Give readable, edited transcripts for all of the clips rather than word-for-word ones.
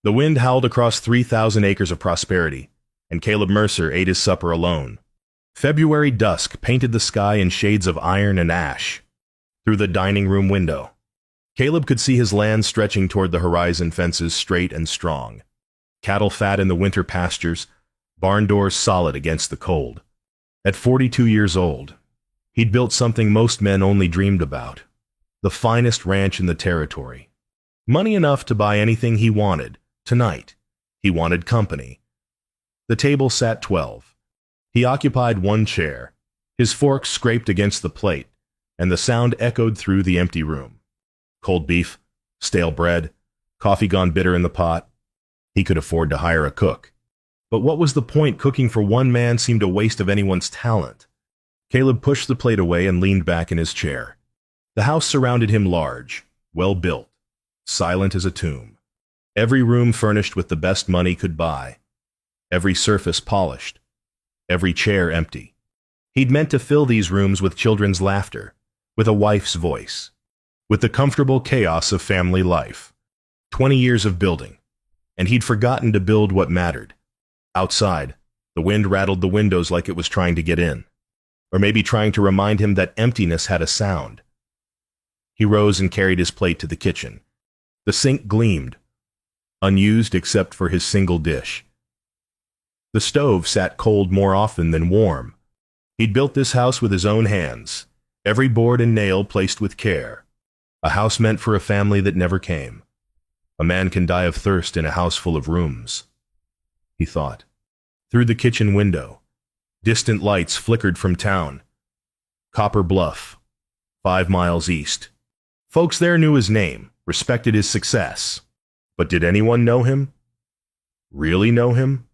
The wind howled across 3,000 acres of prosperity, and Caleb Mercer ate his supper alone. February dusk painted the sky in shades of iron and ash. Through the dining room window, Caleb could see his land stretching toward the horizon, fences straight and strong, cattle fat in the winter pastures, barn doors solid against the cold. At 42 years old, he'd built something most men only dreamed about, the finest ranch in the territory. Money enough to buy anything he wanted. Tonight, he wanted company. The table sat 12. He occupied one chair. His fork scraped against the plate, and the sound echoed through the empty room. Cold beef, stale bread, coffee gone bitter in the pot. He could afford to hire a cook. But what was the point? Cooking for one man seemed a waste of anyone's talent. Caleb pushed the plate away and leaned back in his chair. The house surrounded him, large, well-built, silent as a tomb. Every room furnished with the best money could buy. Every surface polished. Every chair empty. He'd meant to fill these rooms with children's laughter, with a wife's voice, with the comfortable chaos of family life. 20 years of building, and he'd forgotten to build what mattered. Outside, the wind rattled the windows like it was trying to get in, or maybe trying to remind him that emptiness had a sound. He rose and carried his plate to the kitchen. The sink gleamed, unused except for his single dish. The stove sat cold more often than warm. He'd built this house with his own hands, every board and nail placed with care. A house meant for a family that never came. A man can die of thirst in a house full of rooms, he thought. Through the kitchen window, distant lights flickered from town. Copper Bluff, 5 miles east. Folks there knew his name, respected his success. But did anyone know him? Really know him?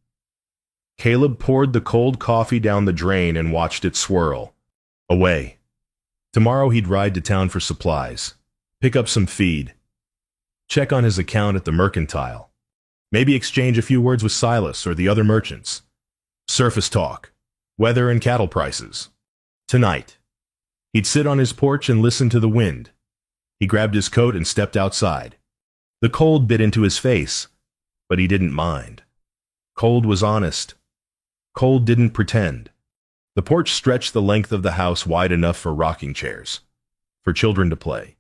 Caleb poured the cold coffee down the drain and watched it swirl. Away. Tomorrow he'd ride to town for supplies, pick up some feed, check on his account at the mercantile, maybe exchange a few words with Silas or the other merchants. Surface talk, weather and cattle prices. Tonight, he'd sit on his porch and listen to the wind. He grabbed his coat and stepped outside. The cold bit into his face, but he didn't mind. Cold was honest. Cold didn't pretend. The porch stretched the length of the house wide enough for rocking chairs, for children to play,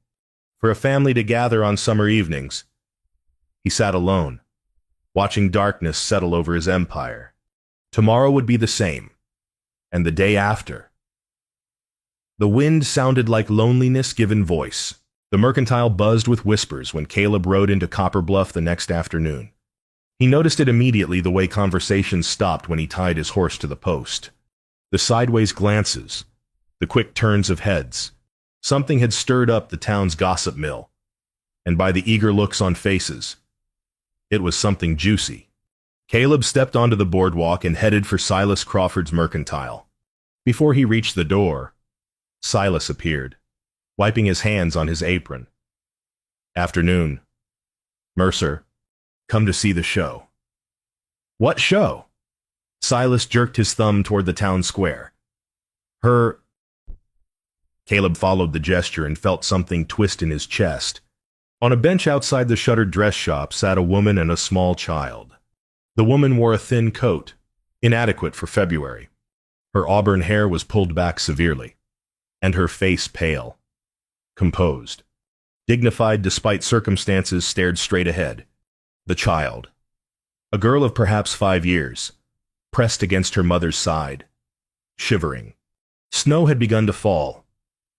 for a family to gather on summer evenings. He sat alone, watching darkness settle over his empire. Tomorrow would be the same, and the day after. The wind sounded like loneliness given voice. The mercantile buzzed with whispers when Caleb rode into Copper Bluff the next afternoon. He noticed it immediately, the way conversations stopped when he tied his horse to the post. The sideways glances, the quick turns of heads. Something had stirred up the town's gossip mill, and by the eager looks on faces, it was something juicy. Caleb stepped onto the boardwalk and headed for Silas Crawford's mercantile. Before he reached the door, Silas appeared, wiping his hands on his apron. Afternoon. Mercer, come to see the show. What show? Silas jerked his thumb toward the town square. Caleb followed the gesture and felt something twist in his chest. On a bench outside the shuttered dress shop sat a woman and a small child. The woman wore a thin coat, inadequate for February. Her auburn hair was pulled back severely, and her face pale. Composed, dignified despite circumstances, stared straight ahead. The child, a girl of perhaps 5 years, pressed against her mother's side, shivering. Snow had begun to fall.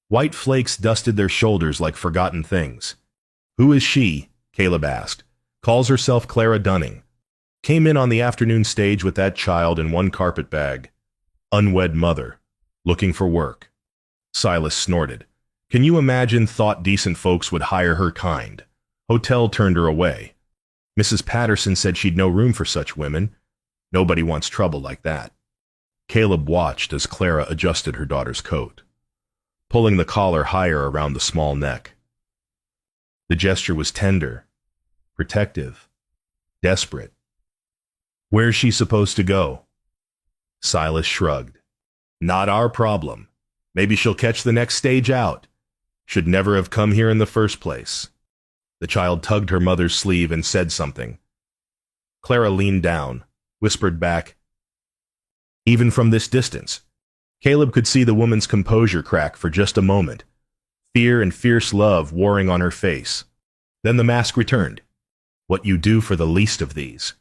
White flakes dusted their shoulders like forgotten things. Who is she? Caleb asked. Calls herself Clara Dunning. Came in on the afternoon stage with that child in one carpet bag. Unwed mother, looking for work. Silas snorted. Can you imagine? Thought decent folks would hire her kind. Hotel turned her away. Mrs. Patterson said she'd no room for such women. Nobody wants trouble like that. Caleb watched as Clara adjusted her daughter's coat, pulling the collar higher around the small neck. The gesture was tender, protective, desperate. Where's she supposed to go? Silas shrugged. Not our problem. Maybe she'll catch the next stage out. Should never have come here in the first place. The child tugged her mother's sleeve and said something. Clara leaned down, whispered back, "Even from this distance." Caleb could see the woman's composure crack for just a moment, fear and fierce love warring on her face. Then the mask returned. "What you do for the least of these."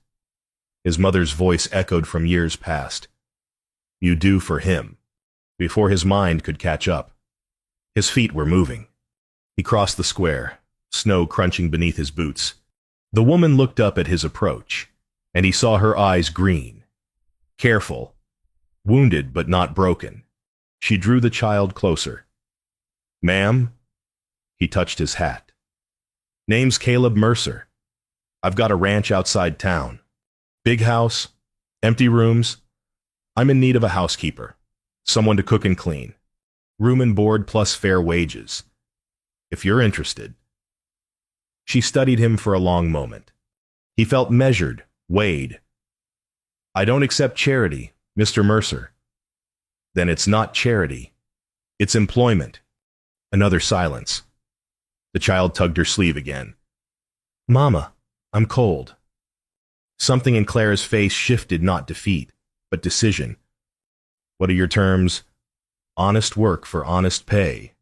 His mother's voice echoed from years past. "You do for him." Before his mind could catch up, his feet were moving. He crossed the square, snow crunching beneath his boots. The woman looked up at his approach, and he saw her eyes green, careful, wounded but not broken. She drew the child closer. "Ma'am?" He touched his hat. "Name's Caleb Mercer. I've got a ranch outside town. Big house, empty rooms. I'm in need of a housekeeper, someone to cook and clean. Room and board plus fair wages. If you're interested." She studied him for a long moment. He felt measured, weighed. "I don't accept charity, Mr. Mercer." "Then it's not charity. It's employment." Another silence. The child tugged her sleeve again. "Mama, I'm cold." Something in Clara's face shifted, not defeat, but decision. "What are your terms?" "Honest work for honest pay.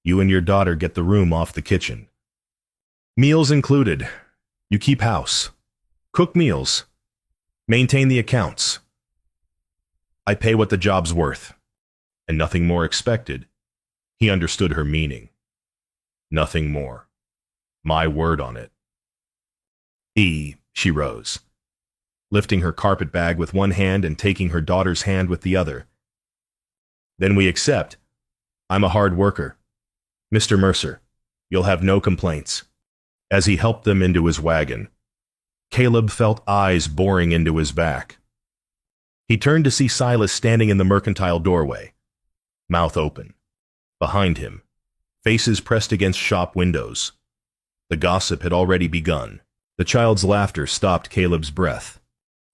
You and your daughter get the room off the kitchen. Meals included. You keep house. Cook meals. Maintain the accounts. I pay what the job's worth." And nothing more expected. He understood her meaning. Nothing more. My word on it. She rose, lifting her carpet bag with one hand and taking her daughter's hand with the other. "Then we accept. I'm a hard worker. Mr. Mercer, you'll have no complaints." As he helped them into his wagon, Caleb felt eyes boring into his back. He turned to see Silas standing in the mercantile doorway, mouth open. Behind him, faces pressed against shop windows. The gossip had already begun. The child's laughter stopped Caleb's breath.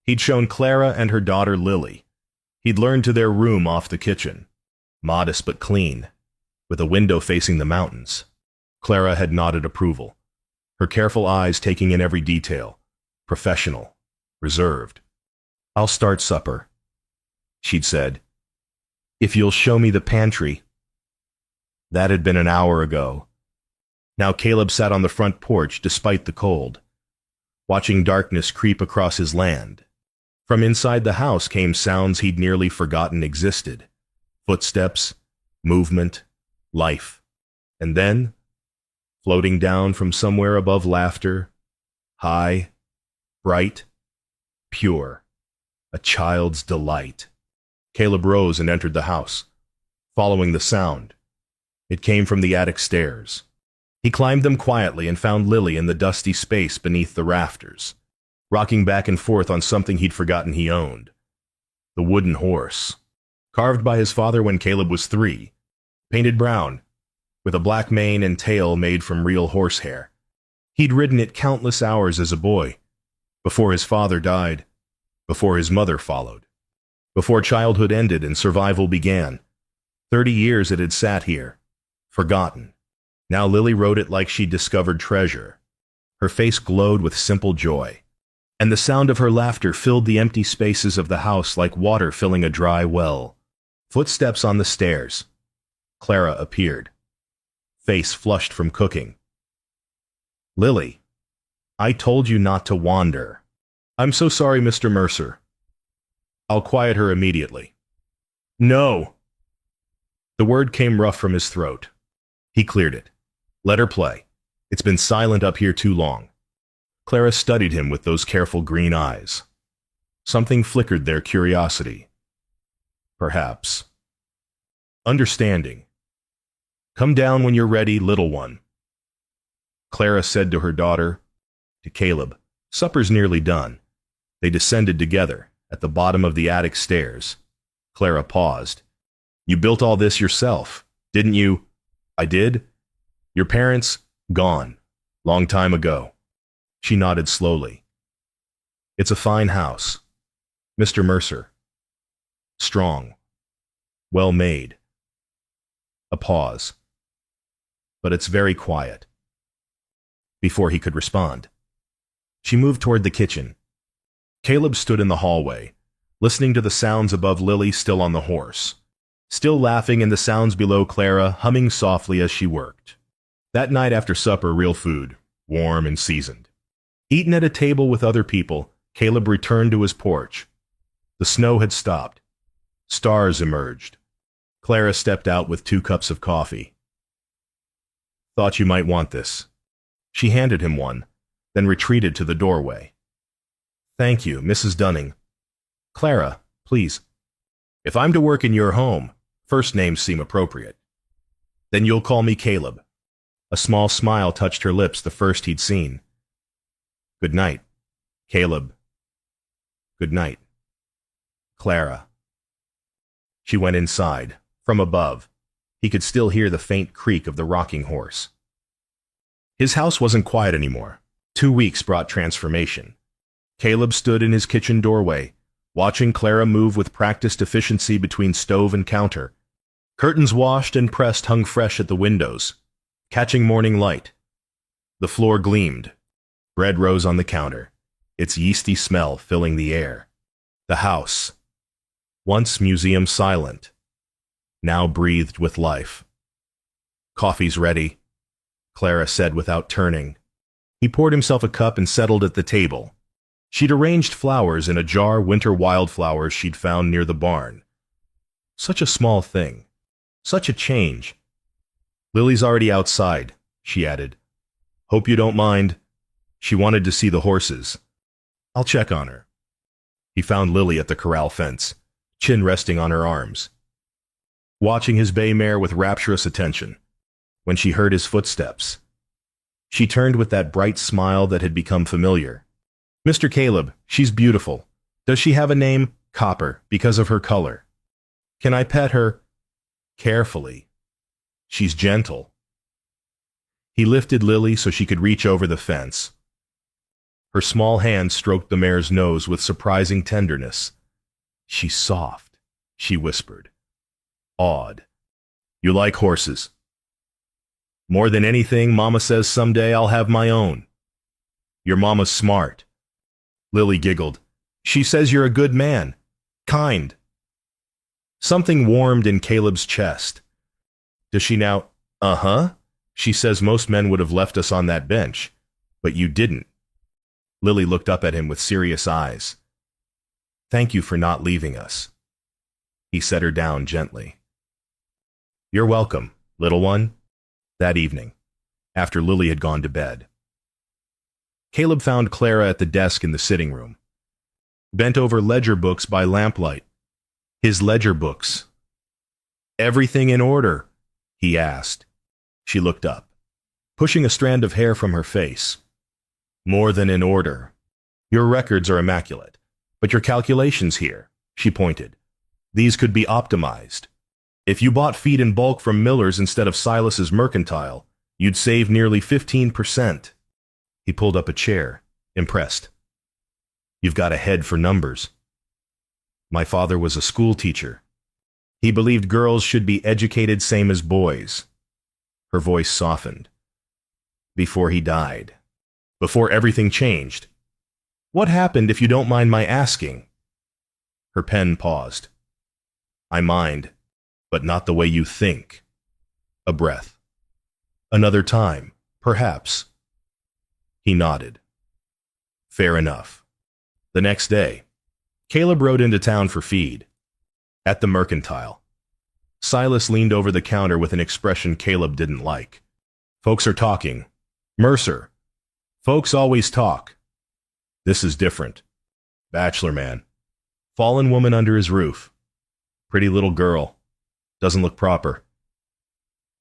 He'd shown Clara and her daughter Lily. He'd learned to their room off the kitchen, modest but clean, with a window facing the mountains. Clara had nodded approval, her careful eyes taking in every detail, professional, reserved. "I'll start supper," she'd said, "if you'll show me the pantry." That had been an hour ago. Now Caleb sat on the front porch despite the cold, watching darkness creep across his land. From inside the house came sounds he'd nearly forgotten existed. Footsteps, movement, life. And then, floating down from somewhere above laughter, high, bright, pure, a child's delight. Caleb rose and entered the house, following the sound. It came from the attic stairs. He climbed them quietly and found Lily in the dusty space beneath the rafters, rocking back and forth on something he'd forgotten he owned. The wooden horse, carved by his father when Caleb was 3, painted brown, with a black mane and tail made from real horsehair. He'd ridden it countless hours as a boy, before his father died, before his mother followed, before childhood ended and survival began. 30 years it had sat here, forgotten. Now Lily rode it like she'd discovered treasure. Her face glowed with simple joy, and the sound of her laughter filled the empty spaces of the house like water filling a dry well. Footsteps on the stairs. Clara appeared, face flushed from cooking. "Lily, I told you not to wander." "I'm so sorry, Mr. Mercer." "I'll quiet her immediately." "No!" The word came rough from his throat. He cleared it. "Let her play. It's been silent up here too long." Clara studied him with those careful green eyes. Something flickered their curiosity. Perhaps. Understanding. "Come down when you're ready, little one." Clara said to her daughter, to Caleb, "Supper's nearly done." They descended together, at the bottom of the attic stairs. Clara paused. "You built all this yourself, didn't you?" "I did." "Your parents, gone, long time ago." She nodded slowly. "It's a fine house, Mr. Mercer. Strong. Well made." A pause. "But it's very quiet." Before he could respond, she moved toward the kitchen, Caleb stood in the hallway, listening to the sounds above Lily still on the horse, still laughing, and the sounds below Clara humming softly as she worked. That night after supper, real food, warm and seasoned. Eaten at a table with other people, Caleb returned to his porch. The snow had stopped. Stars emerged. Clara stepped out with 2 cups of coffee. "Thought you might want this." She handed him one, then retreated to the doorway. "Thank you, Mrs. Dunning." "Clara, please." "If I'm to work in your home, first names seem appropriate." "Then you'll call me Caleb." A small smile touched her lips, the first he'd seen. "Good night, Caleb." "Good night, Clara." She went inside. From above, he could still hear the faint creak of the rocking horse. His house wasn't quiet anymore. 2 weeks brought transformation. Caleb stood in his kitchen doorway, watching Clara move with practiced efficiency between stove and counter. Curtains washed and pressed hung fresh at the windows, catching morning light. The floor gleamed. Bread rose on the counter, its yeasty smell filling the air. The house, once museum silent, now breathed with life. "Coffee's ready," Clara said without turning. He poured himself a cup and settled at the table. She'd arranged flowers in a jar, winter wildflowers she'd found near the barn. Such a small thing. Such a change. "Lily's already outside," she added. "Hope you don't mind. She wanted to see the horses. I'll check on her." He found Lily at the corral fence, chin resting on her arms, watching his bay mare with rapturous attention. When she heard his footsteps, she turned with that bright smile that had become familiar. "Mr. Caleb, she's beautiful. Does she have a name?" "Copper, because of her color." "Can I pet her?" "Carefully. She's gentle." He lifted Lily so she could reach over the fence. Her small hand stroked the mare's nose with surprising tenderness. "She's soft," she whispered, awed. "You like horses?" "More than anything, Mama says someday I'll have my own." "Your mama's smart." Lily giggled. "She says you're a good man. Kind." Something warmed in Caleb's chest. "Does she now?" "Uh-huh. She says most men would have left us on that bench, but you didn't." Lily looked up at him with serious eyes. "Thank you for not leaving us." He set her down gently. "You're welcome, little one." That evening, after Lily had gone to bed, Caleb found Clara at the desk in the sitting room, bent over ledger books by lamplight. His ledger books. "Everything in order?" he asked. She looked up, pushing a strand of hair from her face. "More than in order. Your records are immaculate, but your calculations here," she pointed. "These could be optimized. If you bought feed in bulk from Miller's instead of Silas's Mercantile, you'd save nearly 15%. He pulled up a chair, impressed. "You've got a head for numbers." "My father was a school teacher. He believed girls should be educated same as boys." Her voice softened. "Before he died. Before everything changed. What happened, if you don't mind my asking?" Her pen paused. "I mind, but not the way you think." A breath. "Another time, perhaps." He nodded. "Fair enough." The next day, Caleb rode into town for feed. At the Mercantile, Silas leaned over the counter with an expression Caleb didn't like. "Folks are talking. Mercer. Folks always talk. This is different. Bachelor man. Fallen woman under his roof. Pretty little girl. Doesn't look proper.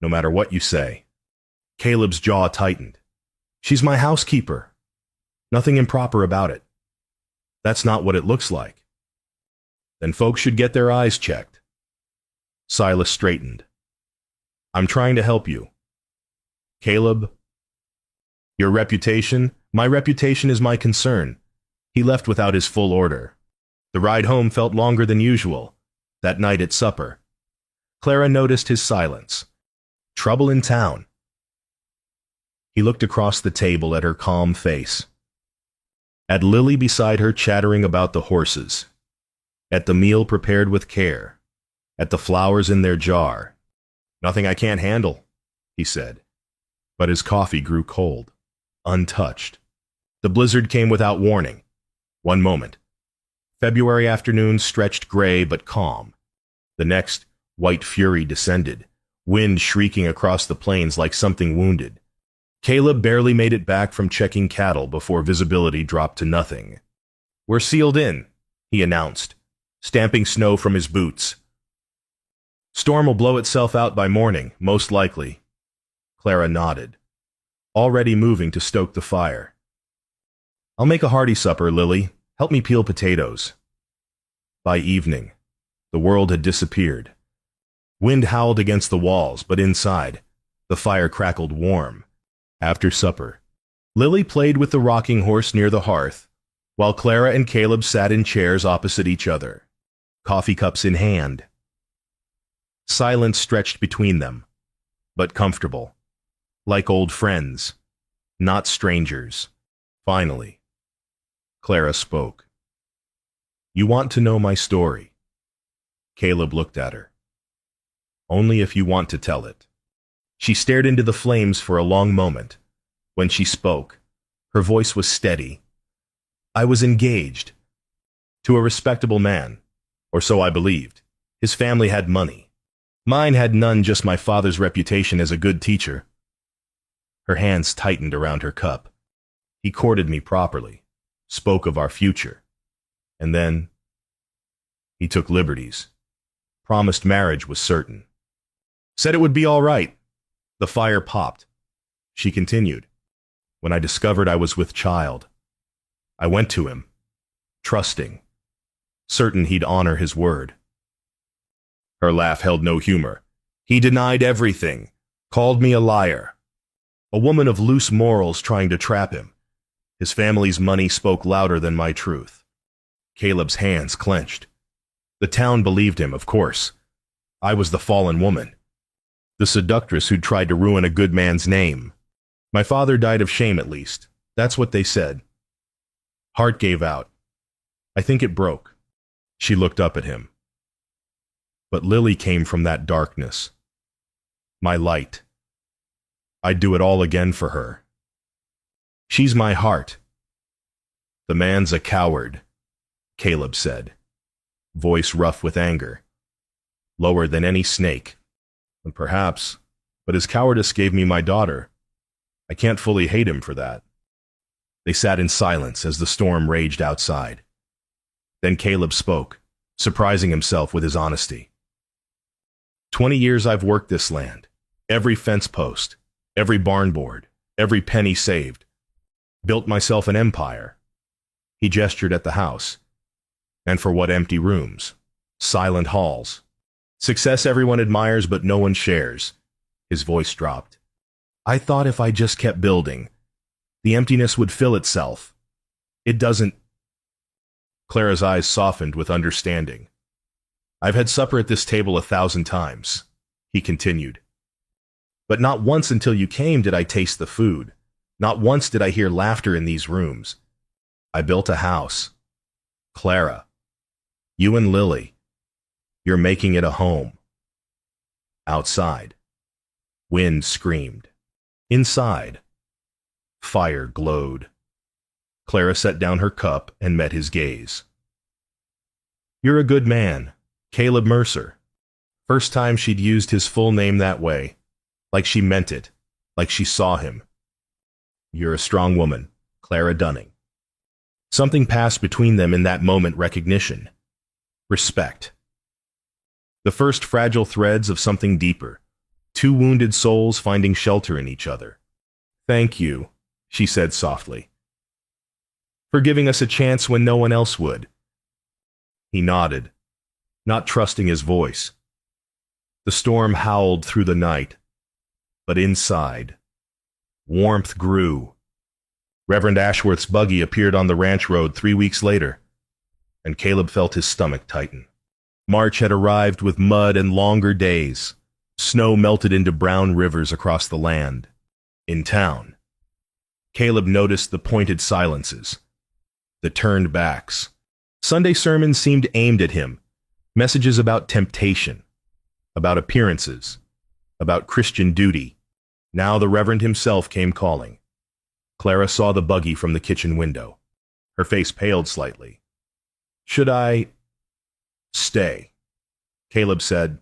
No matter what you say." Caleb's jaw tightened. "She's my housekeeper. Nothing improper about it. That's not what it looks like." "Then folks should get their eyes checked." Silas straightened. "I'm trying to help you. Caleb, your reputation, my reputation is my concern." He left without his full order. The ride home felt longer than usual. That night at supper, Clara noticed his silence. Trouble in town. He looked across the table at her calm face. At Lily beside her chattering about the horses, at the meal prepared with care, at the flowers in their jar. "Nothing I can't handle," he said. But his coffee grew cold, untouched. The blizzard came without warning. One moment, February afternoon stretched gray but calm. The next, white fury descended, wind shrieking across the plains like something wounded. Caleb barely made it back from checking cattle before visibility dropped to nothing. "We're sealed in," he announced, stamping snow from his boots. "Storm will blow itself out by morning, most likely." Clara nodded, already moving to stoke the fire. "I'll make a hearty supper, Lily. Help me peel potatoes." By evening, the world had disappeared. Wind howled against the walls, but inside, the fire crackled warm. After supper, Lily played with the rocking horse near the hearth, while Clara and Caleb sat in chairs opposite each other, coffee cups in hand. Silence stretched between them, but comfortable, like old friends, not strangers. Finally, Clara spoke. "You want to know my story?" Caleb looked at her. "Only if you want to tell it." She stared into the flames for a long moment. When she spoke, her voice was steady. "I was engaged to a respectable man, or so I believed. His family had money. Mine had none, just my father's reputation as a good teacher." Her hands tightened around her cup. "He courted me properly, spoke of our future. And then he took liberties. Promised marriage was certain. Said it would be all right." The fire popped. She continued. "When I discovered I was with child, I went to him, trusting, certain he'd honor his word." Her laugh held no humor. "He denied everything, called me a liar. A woman of loose morals trying to trap him. His family's money spoke louder than my truth." Caleb's hands clenched. The town believed him, of course. I was the fallen woman, the seductress who'd tried to ruin a good man's name. My father died of shame, at least. That's what they said. Heart gave out. I think it broke. She looked up at him. But Lily came from that darkness. My light. I'd do it all again for her. She's my heart. "The man's a coward," Caleb said, voice rough with anger, lower than any snake. "And perhaps, but his cowardice gave me my daughter. I can't fully hate him for that." They sat in silence as the storm raged outside. Then Caleb spoke, surprising himself with his honesty. 20 years I've worked this land, every fence post, every barn board, every penny saved. Built myself an empire." He gestured at the house. "And for what empty rooms, silent halls. Success everyone admires but no one shares." His voice dropped. "I thought if I just kept building, the emptiness would fill itself. It doesn't." Clara's eyes softened with understanding. "I've had supper at this table 1,000 times," he continued. "But not once until you came did I taste the food. Not once did I hear laughter in these rooms. I built a house. Clara, you and Lily, you're making it a home." Outside, wind screamed. Inside, fire glowed. Clara set down her cup and met his gaze. "You're a good man, Caleb Mercer." First time she'd used his full name that way, like she meant it, like she saw him. "You're a strong woman, Clara Dunning." Something passed between them in that moment: recognition, respect. The first fragile threads of something deeper, two wounded souls finding shelter in each other. "Thank you," she said softly, "for giving us a chance when no one else would." He nodded, not trusting his voice. The storm howled through the night, but inside, warmth grew. Reverend Ashworth's buggy appeared on the ranch road 3 weeks later, and Caleb felt his stomach tighten. March had arrived with mud and longer days. Snow melted into brown rivers across the land. In town, Caleb noticed the pointed silences, the turned backs. Sunday sermons seemed aimed at him, messages about temptation, about appearances, about Christian duty. Now the Reverend himself came calling. Clara saw the buggy from the kitchen window. Her face paled slightly. "Should I stay?" Caleb said,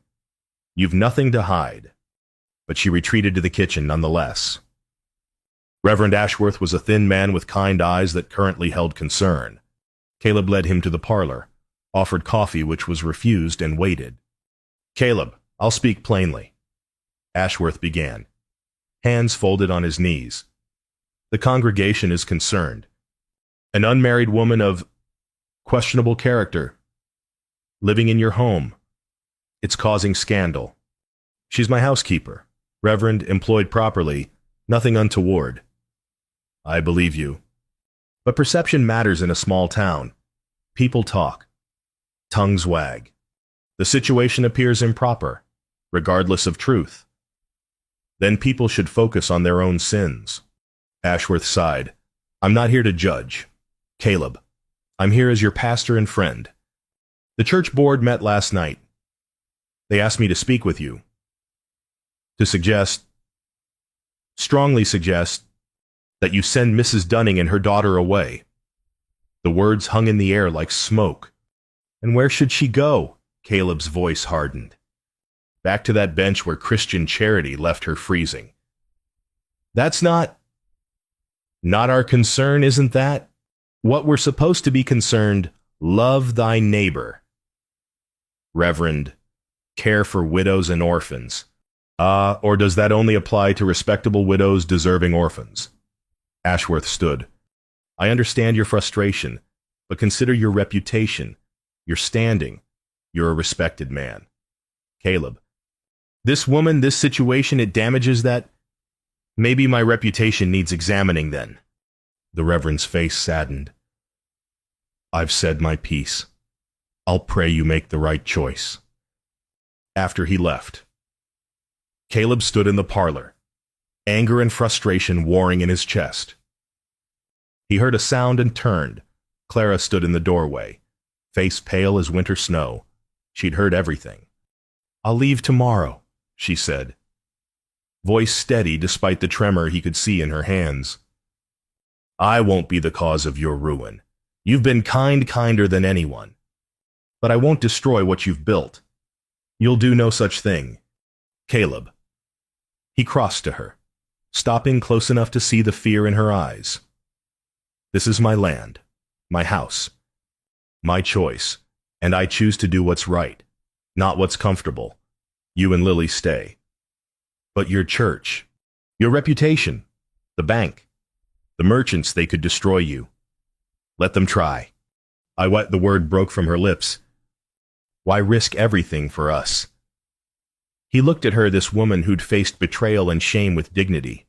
"You've nothing to hide." But she retreated to the kitchen nonetheless. Reverend Ashworth was a thin man with kind eyes that currently held concern. Caleb led him to the parlor, offered coffee which was refused, and waited. "Caleb, I'll speak plainly," Ashworth began, hands folded on his knees. "The congregation is concerned. An unmarried woman of questionable character, living in your home. It's causing scandal. She's my housekeeper. Reverend, employed properly, nothing untoward." "I believe you. But perception matters in a small town. People talk. Tongues wag. The situation appears improper, regardless of truth. Then people should focus on their own sins." Ashworth sighed. "I'm not here to judge. Caleb, I'm here as your pastor and friend. The church board met last night. They asked me to speak with you. To strongly suggest, that you send Mrs. Dunning and her daughter away." The words hung in the air like smoke. "And where should she go?" Caleb's voice hardened. "Back to that bench where Christian charity left her freezing." "That's not our concern, isn't that? What we're supposed to be concerned, love thy neighbor. Reverend, care for widows and orphans. Or does that only apply to respectable widows deserving orphans?" Ashworth stood. "I understand your frustration, but consider your reputation, your standing. You're a respected man. Caleb, this woman, this situation, it damages that. Maybe my reputation needs examining then." The Reverend's face saddened. "I've said my piece. I'll pray you make the right choice." After he left, Caleb stood in the parlor, anger and frustration warring in his chest. He heard a sound and turned. Clara stood in the doorway, face pale as winter snow. She'd heard everything. "I'll leave tomorrow," she said, voice steady despite the tremor he could see in her hands. "I won't be the cause of your ruin. You've been kinder than anyone. But I won't destroy what you've built. You'll do no such thing. Caleb." He crossed to her, stopping close enough to see the fear in her eyes. "This is my land, my house, my choice, and I choose to do what's right, not what's comfortable. You and Lily stay. But your church, your reputation, the bank, the merchants, they could destroy you. Let them try." The word broke from her lips. "Why risk everything for us?" He looked at her, this woman who'd faced betrayal and shame with dignity,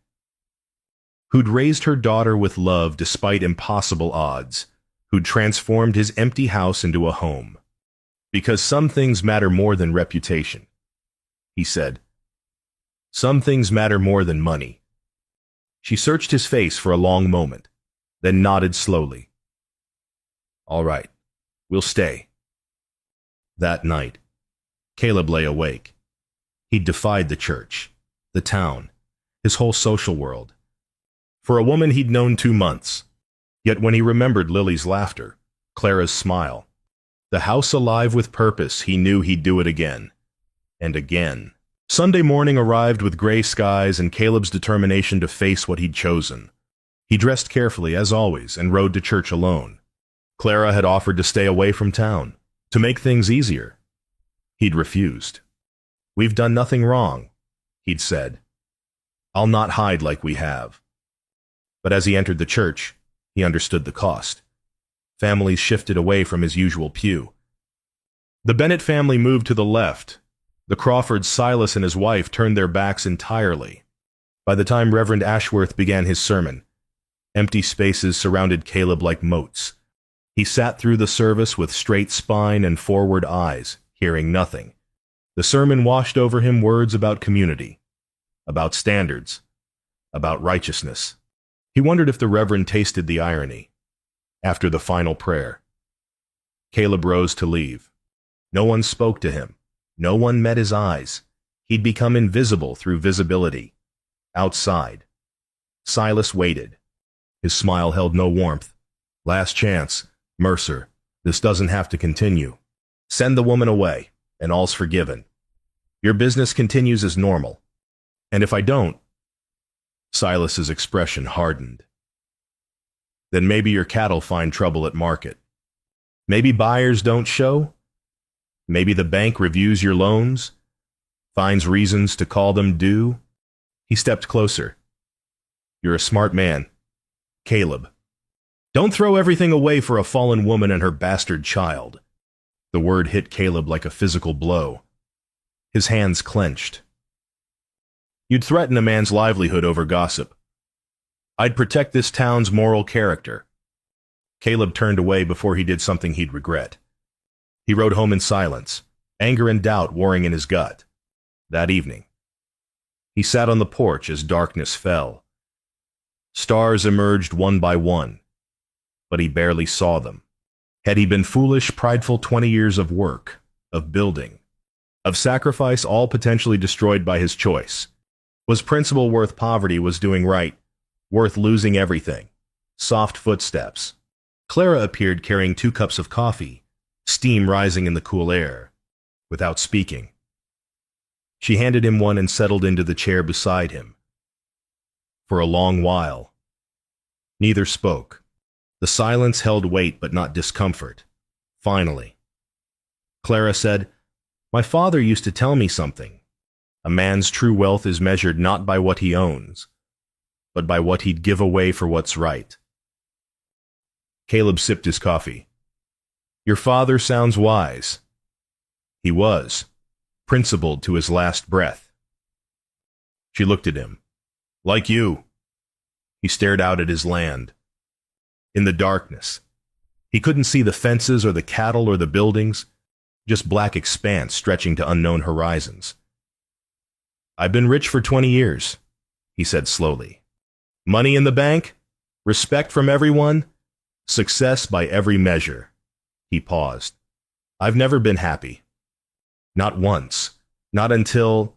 who'd raised her daughter with love despite impossible odds, who'd transformed his empty house into a home. "Because some things matter more than reputation," he said. "Some things matter more than money." She searched his face for a long moment, then nodded slowly. "All right, we'll stay." That night, Caleb lay awake. He'd defied the church, the town, his whole social world. For a woman he'd known 2 months. Yet when he remembered Lily's laughter, Clara's smile, the house alive with purpose, he knew he'd do it again. And again. Sunday morning arrived with gray skies and Caleb's determination to face what he'd chosen. He dressed carefully, as always, and rode to church alone. Clara had offered to stay away from town, to make things easier. He'd refused. "We've done nothing wrong," he'd said. "I'll not hide like we have." But as he entered the church, he understood the cost. Families shifted away from his usual pew. The Bennett family moved to the left. The Crawfords, Silas and his wife, turned their backs entirely. By the time Reverend Ashworth began his sermon, empty spaces surrounded Caleb like moats. He sat through the service with straight spine and forward eyes, hearing nothing. The sermon washed over him words about community, about standards, about righteousness. He wondered if the Reverend tasted the irony. After the final prayer, Caleb rose to leave. No one spoke to him. No one met his eyes. He'd become invisible through visibility. Outside, Silas waited. His smile held no warmth. Last chance, Mercer. This doesn't have to continue. Send the woman away, and all's forgiven. Your business continues as normal. And if I don't, Silas's expression hardened. Then maybe your cattle find trouble at market. Maybe buyers don't show. Maybe the bank reviews your loans, finds reasons to call them due. He stepped closer. You're a smart man, Caleb. Don't throw everything away for a fallen woman and her bastard child. The word hit Caleb like a physical blow. His hands clenched. You'd threaten a man's livelihood over gossip. I'd protect this town's moral character. Caleb turned away before he did something he'd regret. He rode home in silence, anger and doubt warring in his gut. That evening, he sat on the porch as darkness fell. Stars emerged one by one, but he barely saw them. Had he been foolish, prideful 20 years of work, of building, of sacrifice, all potentially destroyed by his choice? Was principle worth poverty? Was doing right worth losing everything? Soft footsteps. Clara appeared carrying 2 cups of coffee, steam rising in the cool air. Without speaking, she handed him one and settled into the chair beside him. For a long while, neither spoke. The silence held weight but not discomfort. Finally, Clara said, "My father used to tell me something. A man's true wealth is measured not by what he owns, but by what he'd give away for what's right." Caleb sipped his coffee. Your father sounds wise. He was, principled to his last breath. She looked at him. Like you. He stared out at his land. In the darkness, he couldn't see the fences or the cattle or the buildings, just black expanse stretching to unknown horizons. I've been rich for 20 years, he said slowly. Money in the bank, respect from everyone, success by every measure. He paused. I've never been happy. Not once. Not until...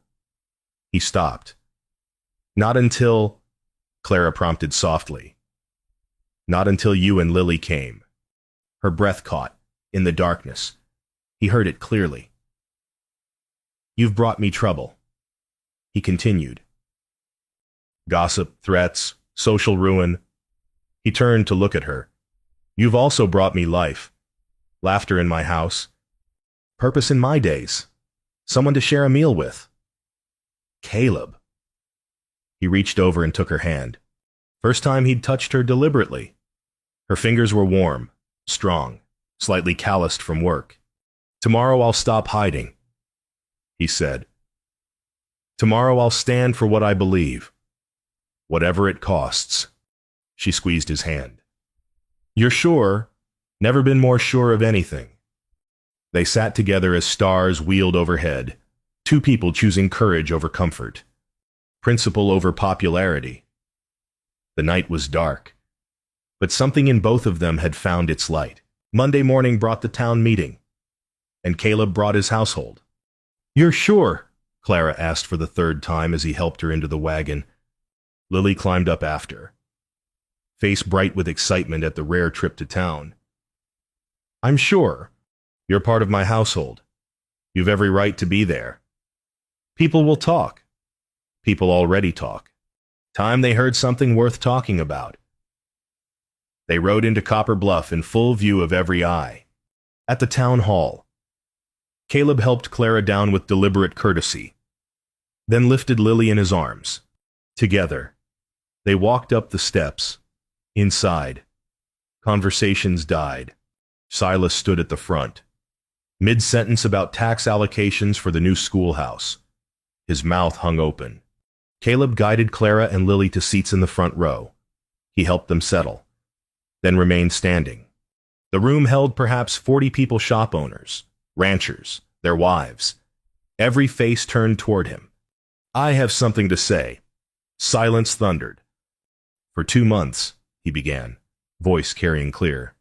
He stopped. Not until... Clara prompted softly. Not until you and Lily came. Her breath caught, in the darkness. He heard it clearly. You've brought me trouble. He continued. Gossip, threats, social ruin. He turned to look at her. You've also brought me life. Laughter in my house. Purpose in my days. Someone to share a meal with. Caleb. He reached over and took her hand. First time he'd touched her deliberately. Her fingers were warm, strong, slightly calloused from work. Tomorrow I'll stop hiding, he said. Tomorrow I'll stand for what I believe, whatever it costs. She squeezed his hand. You're sure? Never been more sure of anything. They sat together as stars wheeled overhead, 2 people choosing courage over comfort, principle over popularity. The night was dark, but something in both of them had found its light. Monday morning brought the town meeting, and Caleb brought his household. You're sure? Clara asked for the 3rd time as he helped her into the wagon. Lily climbed up after, face bright with excitement at the rare trip to town. I'm sure. You're part of my household. You've every right to be there. People will talk. People already talk. Time they heard something worth talking about. They rode into Copper Bluff in full view of every eye. At the town hall, Caleb helped Clara down with deliberate courtesy, then lifted Lily in his arms. Together, they walked up the steps. Inside, conversations died. Silas stood at the front, mid-sentence about tax allocations for the new schoolhouse. His mouth hung open. Caleb guided Clara and Lily to seats in the front row. He helped them settle, then remained standing. The room held perhaps 40 people, shop owners, ranchers, their wives. Every face turned toward him. I have something to say. Silence thundered. For 2 months, he began, voice carrying clear.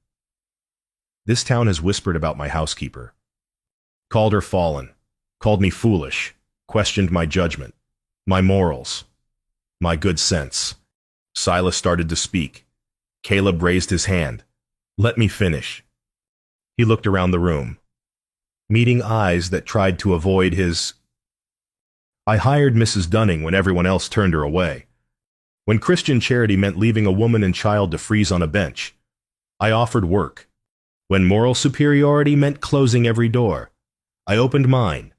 This town has whispered about my housekeeper. Called her fallen, called me foolish, questioned my judgment, my morals, my good sense. Silas started to speak. Caleb raised his hand. Let me finish. He looked around the room, meeting eyes that tried to avoid his. I hired Mrs. Dunning when everyone else turned her away. When Christian charity meant leaving a woman and child to freeze on a bench, I offered work. When moral superiority meant closing every door, I opened mine.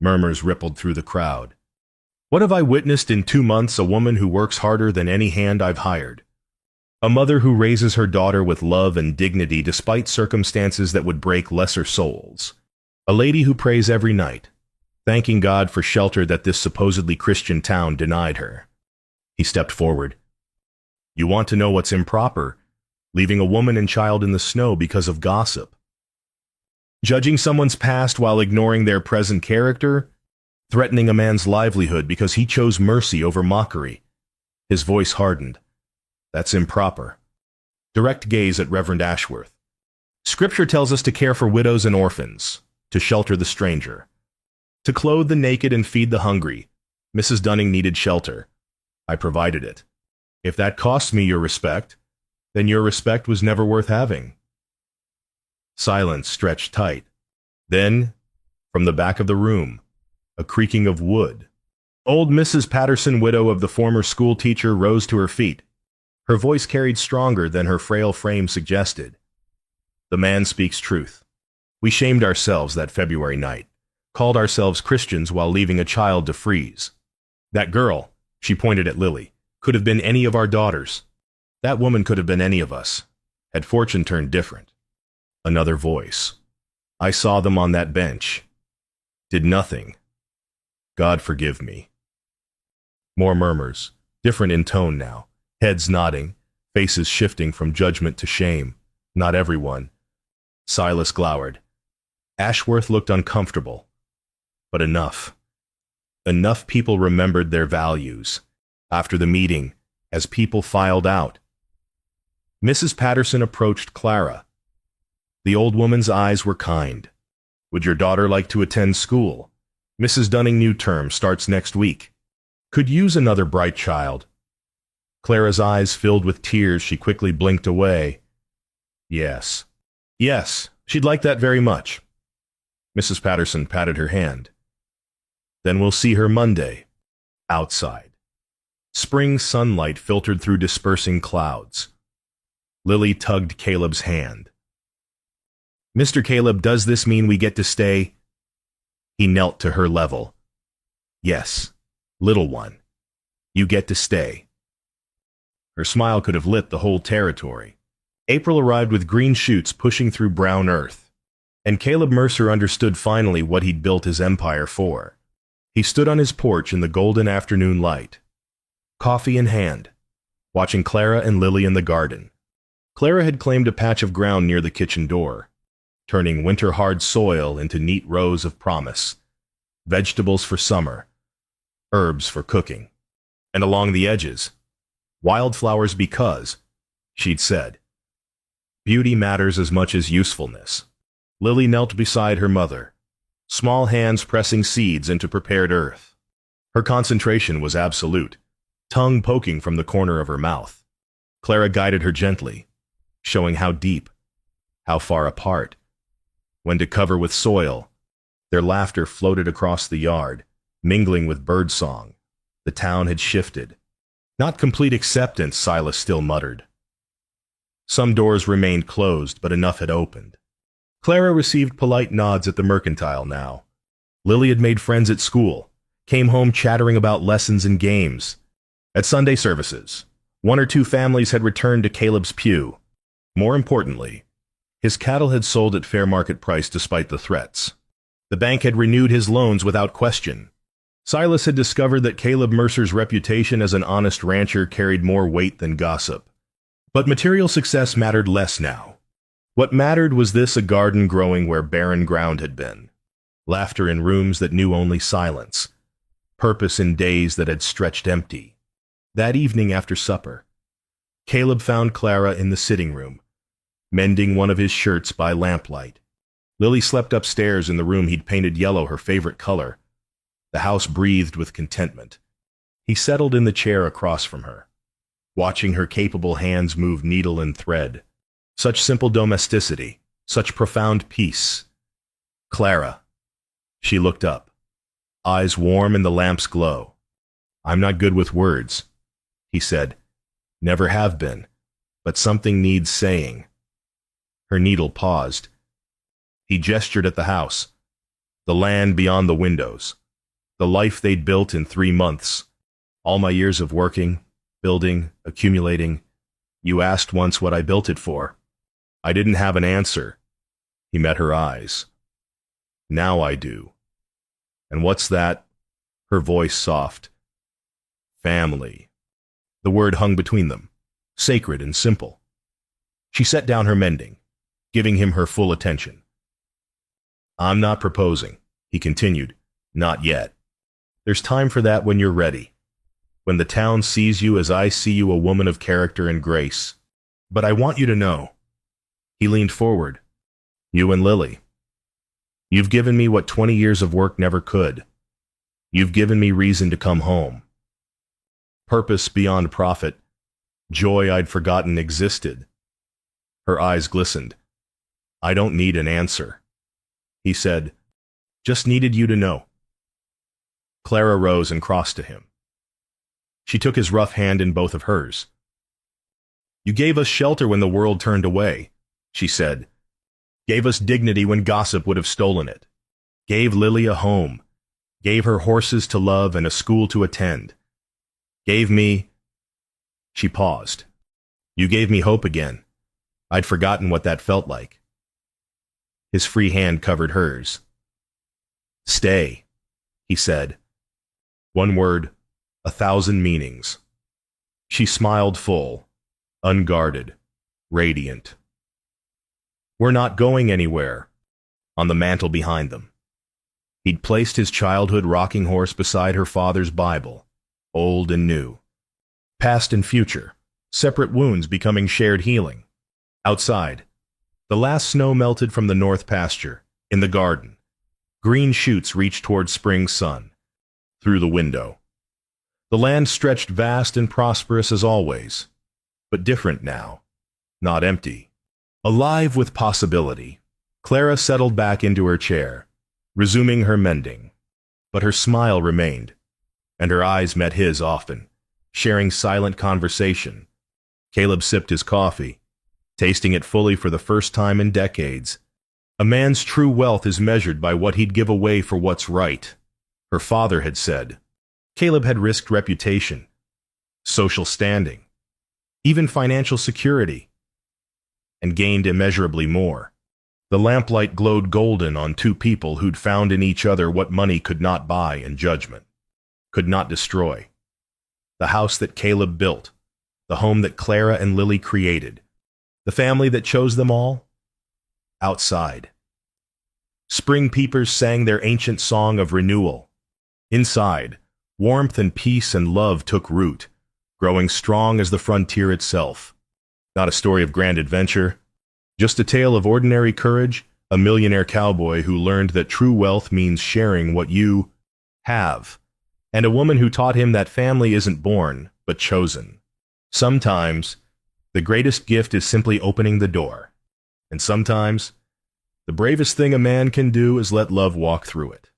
Murmurs rippled through the crowd. What have I witnessed in 2 months? A woman who works harder than any hand I've hired. A mother who raises her daughter with love and dignity despite circumstances that would break lesser souls. A lady who prays every night, thanking God for shelter that this supposedly Christian town denied her. He stepped forward. You want to know what's improper? Leaving a woman and child in the snow because of gossip. Judging someone's past while ignoring their present character. Threatening a man's livelihood because he chose mercy over mockery. His voice hardened. That's improper. Direct gaze at Reverend Ashworth. Scripture tells us to care for widows and orphans, to shelter the stranger, to clothe the naked and feed the hungry. Mrs. Dunning needed shelter. I provided it. If that costs me your respect, then your respect was never worth having. Silence stretched tight. Then, from the back of the room, a creaking of wood. Old Mrs. Patterson, widow of the former school teacher, rose to her feet. Her voice carried stronger than her frail frame suggested. The man speaks truth. We shamed ourselves that February night, called ourselves Christians while leaving a child to freeze. That girl, she pointed at Lily, could have been any of our daughters. That woman could have been any of us, had fortune turned different. Another voice. I saw them on that bench. Did nothing. God forgive me. More murmurs, different in tone now, heads nodding, faces shifting from judgment to shame. Not everyone. Silas glowered. Ashworth looked uncomfortable. But enough. Enough people remembered their values. After the meeting, as people filed out. Mrs. Patterson approached Clara. The old woman's eyes were kind. Would your daughter like to attend school? Mrs. Dunning new term starts next week. Could use another bright child. Clara's eyes filled with tears. She quickly blinked away. Yes. Yes, she'd like that very much. Mrs. Patterson patted her hand. Then we'll see her Monday. Outside. Spring sunlight filtered through dispersing clouds. Lily tugged Caleb's hand. Mr. Caleb, does this mean we get to stay? He knelt to her level. Yes, little one. You get to stay. Her smile could have lit the whole territory. April arrived with green shoots pushing through brown earth. And Caleb Mercer understood finally what he'd built his empire for. He stood on his porch in the golden afternoon light, coffee in hand, watching Clara and Lily in the garden. Clara had claimed a patch of ground near the kitchen door, turning winter-hard soil into neat rows of promise, vegetables for summer, herbs for cooking, and along the edges, wildflowers because, she'd said, beauty matters as much as usefulness. Lily knelt beside her mother, small hands pressing seeds into prepared earth. Her concentration was absolute, tongue poking from the corner of her mouth. Clara guided her gently, showing how deep, how far apart. When to cover with soil, their laughter floated across the yard, mingling with birdsong. The town had shifted. Not complete acceptance, Silas still muttered. Some doors remained closed, but enough had opened. Clara received polite nods at the mercantile now. Lily had made friends at school, came home chattering about lessons and games. At Sunday services, 1 or 2 families had returned to Caleb's pew. More importantly, his cattle had sold at fair market price despite the threats. The bank had renewed his loans without question. Silas had discovered that Caleb Mercer's reputation as an honest rancher carried more weight than gossip. But material success mattered less now. What mattered was this: a garden growing where barren ground had been, laughter in rooms that knew only silence, purpose in days that had stretched empty. That evening after supper, Caleb found Clara in the sitting room, mending one of his shirts by lamplight. Lily slept upstairs in the room he'd painted yellow, her favorite color. The house breathed with contentment. He settled in the chair across from her, watching her capable hands move needle and thread. Such simple domesticity, such profound peace. Clara. She looked up, eyes warm in the lamp's glow. "I'm not good with words," he said. "Never have been, but something needs saying." Her needle paused. He gestured at the house, the land beyond the windows, the life they'd built in 3 months. "All my years of working, building, accumulating. You asked once what I built it for. I didn't have an answer." He met her eyes. "Now I do." "And what's that?" Her voice soft. "Family." The word hung between them, sacred and simple. She set down her mending, giving him her full attention. "I'm not proposing," he continued. "Not yet. There's time for that when you're ready. When the town sees you as I see you, a woman of character and grace. But I want you to know." He leaned forward. "You and Lily. You've given me what 20 years of work never could. You've given me reason to come home. Purpose beyond profit. Joy I'd forgotten existed." Her eyes glistened. "I don't need an answer," he said. "Just needed you to know." Clara rose and crossed to him. She took his rough hand in both of hers. "You gave us shelter when the world turned away," she said. "Gave us dignity when gossip would have stolen it. Gave Lily a home. Gave her horses to love and a school to attend. Gave me—" She paused. "You gave me hope again. I'd forgotten what that felt like." His free hand covered hers. "Stay," he said. One word, 1,000 meanings. She smiled full, unguarded, radiant. "We're not going anywhere." On the mantel behind them, he'd placed his childhood rocking horse beside her father's Bible, old and new. Past and future, separate wounds becoming shared healing. Outside, the last snow melted from the north pasture. In the garden, green shoots reached toward spring sun. Through the window, the land stretched vast and prosperous as always, but different now, not empty. Alive with possibility, Clara settled back into her chair, resuming her mending. But her smile remained, and her eyes met his often, sharing silent conversation. Caleb sipped his coffee, tasting it fully for the first time in decades. A man's true wealth is measured by what he'd give away for what's right, her father had said. Caleb had risked reputation, social standing, even financial security, and gained immeasurably more. The lamplight glowed golden on two people who'd found in each other what money could not buy and judgment could not destroy. The house that Caleb built, the home that Clara and Lily created, the family that chose them all. Outside, spring peepers sang their ancient song of renewal. Inside, warmth and peace and love took root, growing strong as the frontier itself. Not a story of grand adventure, just a tale of ordinary courage, a millionaire cowboy who learned that true wealth means sharing what you have, and a woman who taught him that family isn't born, but chosen. Sometimes, the greatest gift is simply opening the door, and sometimes, the bravest thing a man can do is let love walk through it.